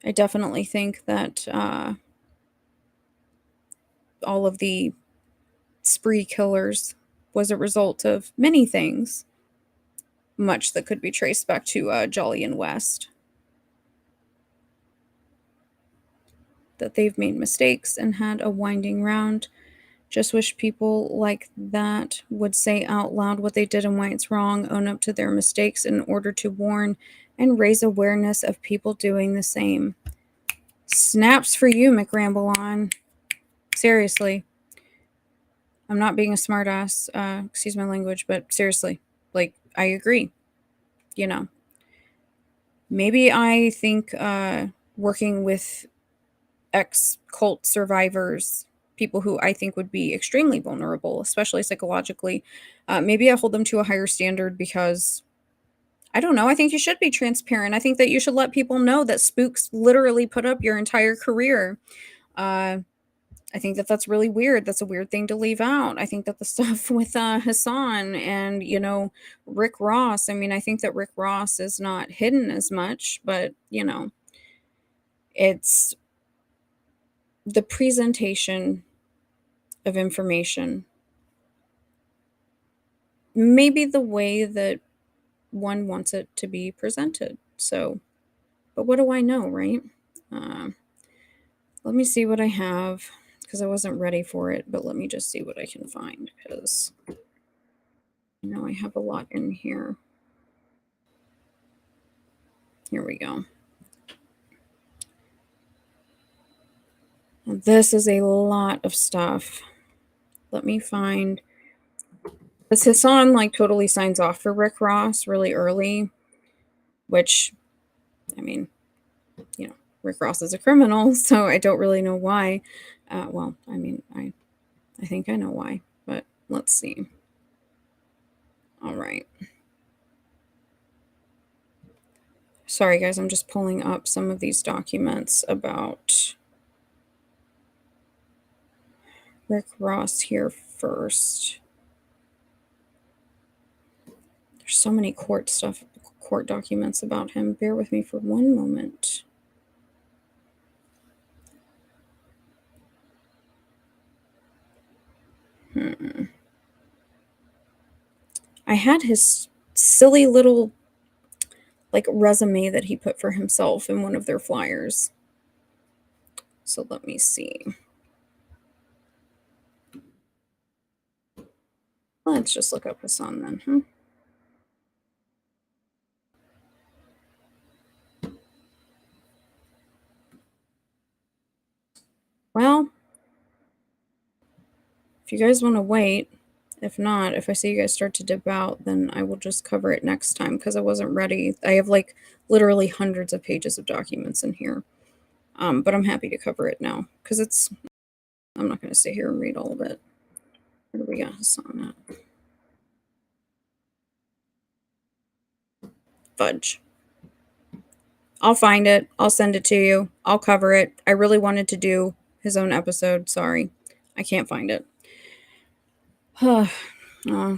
I definitely think that all of the spree killers was a result of many things. Much that could be traced back to Jolyon West. That they've made mistakes and had a winding round. Just wish people like that would say out loud what they did and why it's wrong, own up to their mistakes in order to warn and raise awareness of people doing the same. Snaps for you, McRamble on. Seriously. I'm not being a smartass. Excuse my language, but seriously. I agree. Maybe I think working with ex-cult survivors, people who I think would be extremely vulnerable, especially psychologically, maybe I hold them to a higher standard because, I don't know, I think you should be transparent. I think that you should let people know that spooks literally put up your entire career. I think that that's really weird. That's a weird thing to leave out. I think that the stuff with Hassan and, Rick Ross, I mean, I think that Rick Ross is not hidden as much, but, it's the presentation of information, maybe the way that one wants it to be presented. So, but what do I know, right? Uh, let me see what I have because I wasn't ready for it, but let me just see what I can find because I have a lot in here. Here we go. This is a lot of stuff. Let me find. This Hassan totally signs off for Rick Ross really early, which, I mean, Rick Ross is a criminal, so I don't really know why. Well, I mean, I think I know why, but let's see. All right. Sorry, guys, I'm just pulling up some of these documents about Rick Ross here first. There's so many court documents about him. Bear with me for one moment. I had his silly little resume that he put for himself in one of their flyers. So let me see. Let's just look up Hassan then, Well, if you guys want to wait, if not, if I see you guys start to dip out, then I will just cover it next time because I wasn't ready. I have literally hundreds of pages of documents in here. But I'm happy to cover it now because I'm not going to sit here and read all of it. Where do we got Hassan at? Fudge. I'll find it. I'll send it to you. I'll cover it. I really wanted to do his own episode. Sorry. I can't find it. Oh,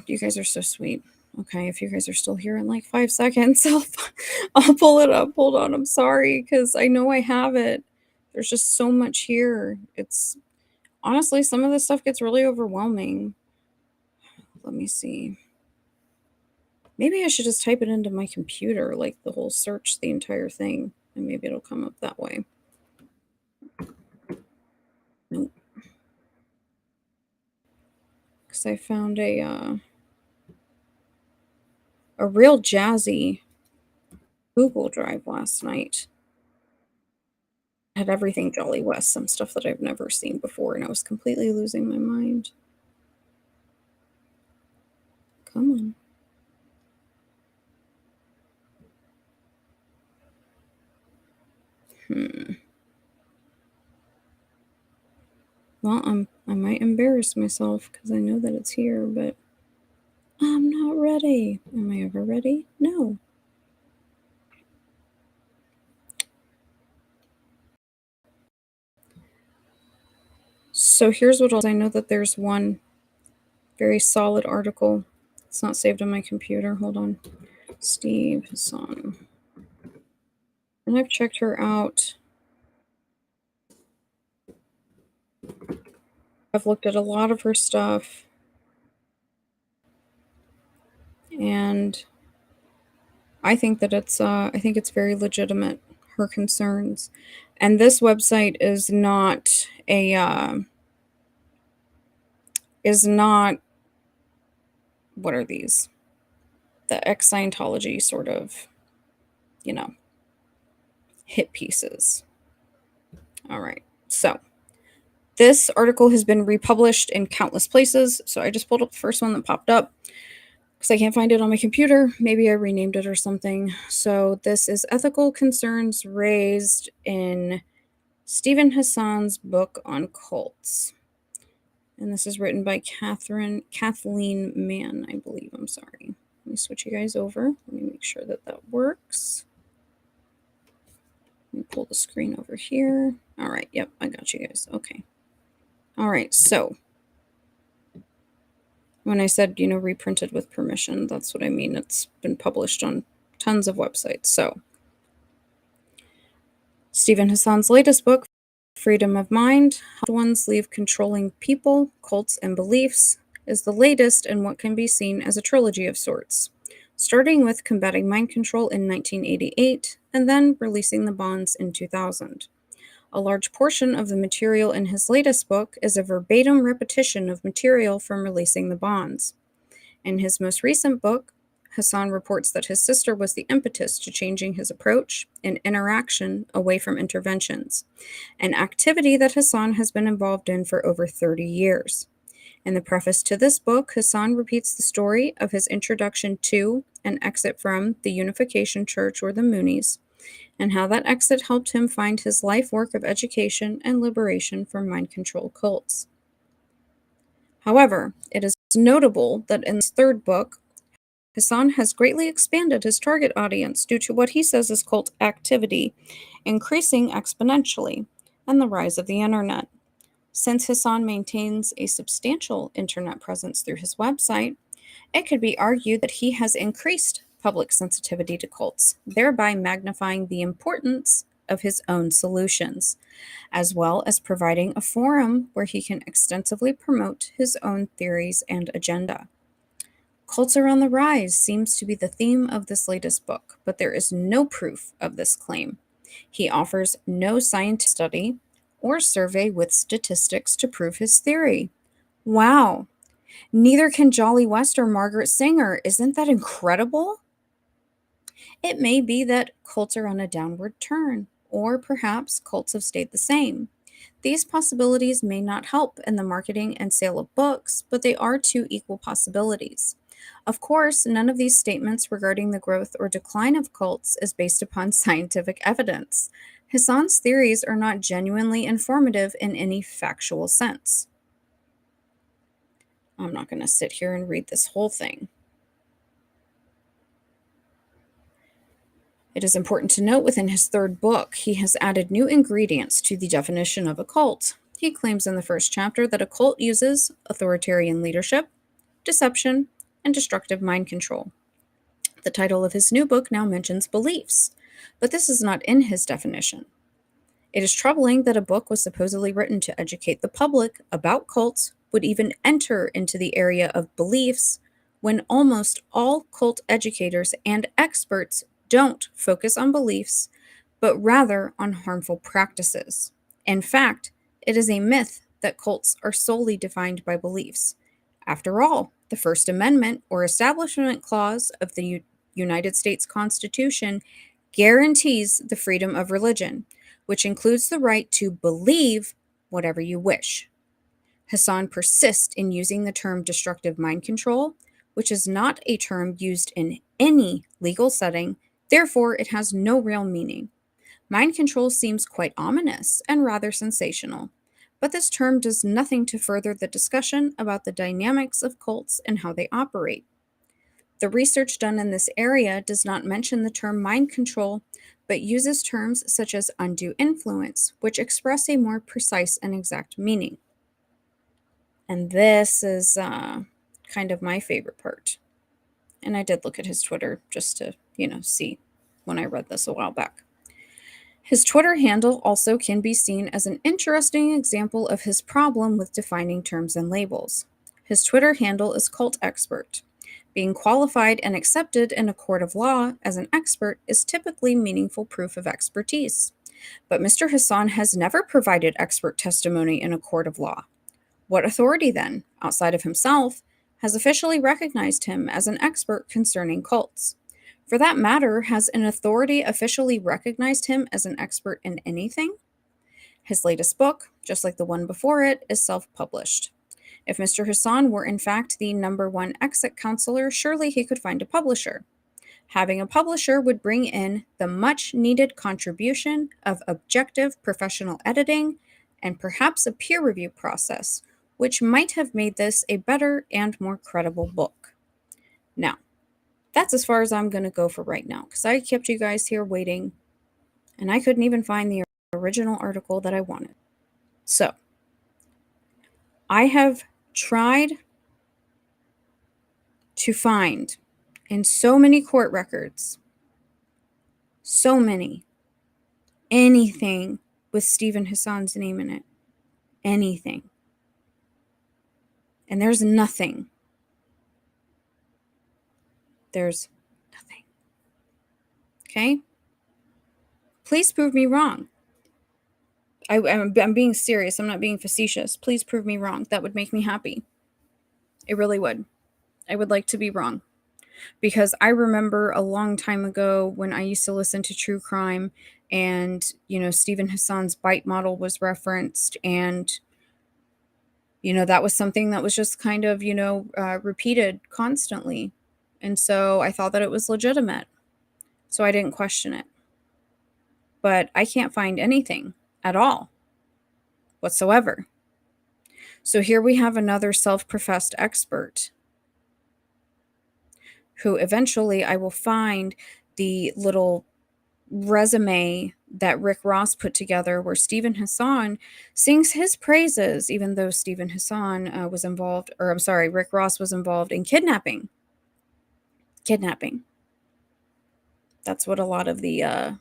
you guys are so sweet. Okay, if you guys are still here in 5 seconds, I'll pull it up. Hold on. I'm sorry because I know I have it. There's just so much here. It's honestly, some of this stuff gets really overwhelming. Let me see. Maybe I should just type it into my computer, the whole search, the entire thing, and maybe it'll come up that way. Nope. Because I found a real jazzy Google Drive last night. It had everything Jolly West, some stuff that I've never seen before, and I was completely losing my mind. Come on. Well, I might embarrass myself because I know that it's here, but I'm not ready. Am I ever ready? No. So here's what I know that there's one very solid article. It's not saved on my computer. Hold on. Steve Hassan. And I've checked her out. I've looked at a lot of her stuff. And I think that it's very legitimate, her concerns. And this website is not what are these? The Ex-Scientology sort of, hit pieces. All right. So this article has been republished in countless places. So I just pulled up the first one that popped up because I can't find it on my computer. Maybe I renamed it or something. So this is ethical concerns raised in Stephen Hassan's book on cults. And this is written by Kathleen Mann, I believe. I'm sorry. Let me switch you guys over. Let me make sure that works. Let me pull the screen over here. All right. Yep, I got you guys. Okay. All right, so when I said, reprinted with permission, that's what I mean. It's been published on tons of websites. So, Stephen Hassan's latest book, Freedom of Mind, How Ones Leave Controlling People, Cults, and Beliefs, is the latest in what can be seen as a trilogy of sorts, starting with combating mind control in 1988 and then releasing the bonds in 2000. A large portion of the material in his latest book is a verbatim repetition of material from releasing the bonds. In his most recent book, Hassan reports that his sister was the impetus to changing his approach and interaction away from interventions, an activity that Hassan has been involved in for over 30 years. In the preface to this book, Hassan repeats the story of his introduction to and exit from the Unification Church, or the Moonies, and how that exit helped him find his life work of education and liberation from mind control cults. However, it is notable that in his third book, Hassan has greatly expanded his target audience due to what he says is cult activity increasing exponentially and the rise of the internet. Since Hassan maintains a substantial internet presence through his website, it could be argued that he has increased public sensitivity to cults, thereby magnifying the importance of his own solutions, as well as providing a forum where he can extensively promote his own theories and agenda. Cults are on the rise seems to be the theme of this latest book, but there is no proof of this claim. He offers no scientific study or survey with statistics to prove his theory. Wow! Neither can Jolly West or Margaret Sanger. Isn't that incredible? It may be that cults are on a downward turn, or perhaps cults have stayed the same. These possibilities may not help in the marketing and sale of books, but they are two equal possibilities. Of course, none of these statements regarding the growth or decline of cults is based upon scientific evidence. Hassan's theories are not genuinely informative in any factual sense. I'm not going to sit here and read this whole thing. It is important to note within his third book, he has added new ingredients to the definition of a cult. He claims in the first chapter that a cult uses authoritarian leadership, deception, and destructive mind control. The title of his new book now mentions beliefs, but this is not in his definition. It is troubling that a book was supposedly written to educate the public about cults would even enter into the area of beliefs when almost all cult educators and experts don't focus on beliefs, but rather on harmful practices. In fact, it is a myth that cults are solely defined by beliefs. After all, the First Amendment, or Establishment Clause of the United States Constitution, guarantees the freedom of religion, which includes the right to believe whatever you wish. Hassan persists in using the term destructive mind control, which is not a term used in any legal setting, therefore it has no real meaning. Mind control seems quite ominous and rather sensational, but this term does nothing to further the discussion about the dynamics of cults and how they operate. The research done in this area does not mention the term mind control, but uses terms such as undue influence, which express a more precise and exact meaning. And this is kind of my favorite part. And I did look at his Twitter just to, see when I read this a while back. His Twitter handle also can be seen as an interesting example of his problem with defining terms and labels. His Twitter handle is Cult Expert. Being qualified and accepted in a court of law as an expert is typically meaningful proof of expertise. But Mr. Hassan has never provided expert testimony in a court of law. What authority, then, outside of himself, has officially recognized him as an expert concerning cults? For that matter, has an authority officially recognized him as an expert in anything? His latest book, just like the one before it, is self-published. If Mr. Hassan were in fact the #1 exit counselor, surely he could find a publisher. Having a publisher would bring in the much-needed contribution of objective professional editing and perhaps a peer review process, which might have made this a better and more credible book. Now, that's as far as I'm going to go for right now, because I kept you guys here waiting, and I couldn't even find the original article that I wanted. So, I have tried to find in so many court records, so many, anything with Stephen Hassan's name in it. Anything. And there's nothing. There's nothing. Okay? Please prove me wrong. I'm being serious. I'm not being facetious. Please prove me wrong. That would make me happy. It really would. I would like to be wrong. Because I remember a long time ago when I used to listen to true crime and, Stephen Hassan's bite model was referenced, and, that was something that was just kind of, repeated constantly. And so I thought that it was legitimate. So I didn't question it. But I can't find anything at all whatsoever. So here we have another self-professed expert who eventually I will find the little resume that Rick Ross put together where Stephen Hassan sings his praises, even though Stephen Hassan was involved, or I'm sorry, Rick Ross was involved in kidnapping. Kidnapping. That's what a lot of the,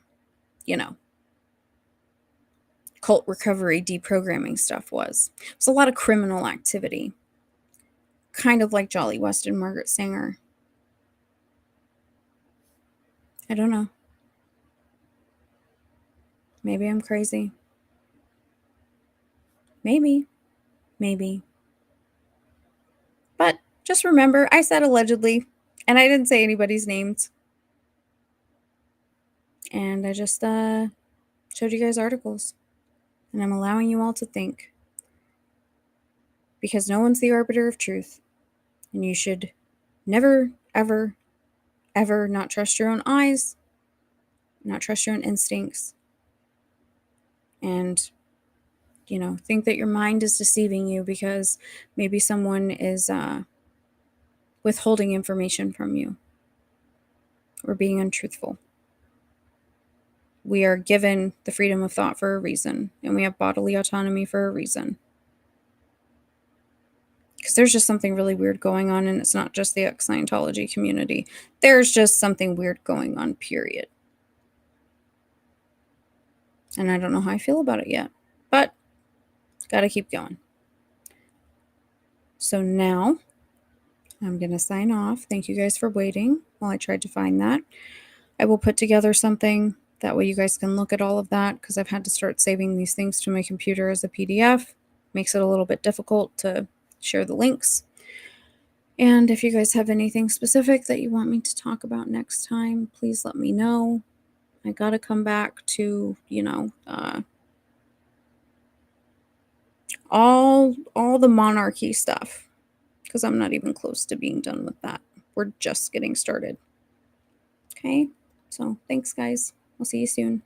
cult recovery deprogramming stuff was. It was a lot of criminal activity. Kind of like Jolly West and Margaret Sanger. I don't know. Maybe I'm crazy. Maybe. But just remember, I said allegedly, and I didn't say anybody's names. And I just showed you guys articles. And I'm allowing you all to think. Because no one's the arbiter of truth. And you should never, ever, ever not trust your own eyes, not trust your own instincts, and, think that your mind is deceiving you because maybe someone is withholding information from you or being untruthful. We are given the freedom of thought for a reason, and we have bodily autonomy for a reason. Because there's just something really weird going on, and it's not just the Ex-Scientology community. There's just something weird going on, period. And I don't know how I feel about it yet, but gotta keep going. So now I'm going to sign off. Thank you guys for waiting while I tried to find that. I will put together something. That way you guys can look at all of that, because I've had to start saving these things to my computer as a PDF. Makes it a little bit difficult to share the links. And if you guys have anything specific that you want me to talk about next time, please let me know. I got to come back to, all the monarchy stuff, because I'm not even close to being done with that. We're just getting started. Okay, so thanks guys. I'll see you soon.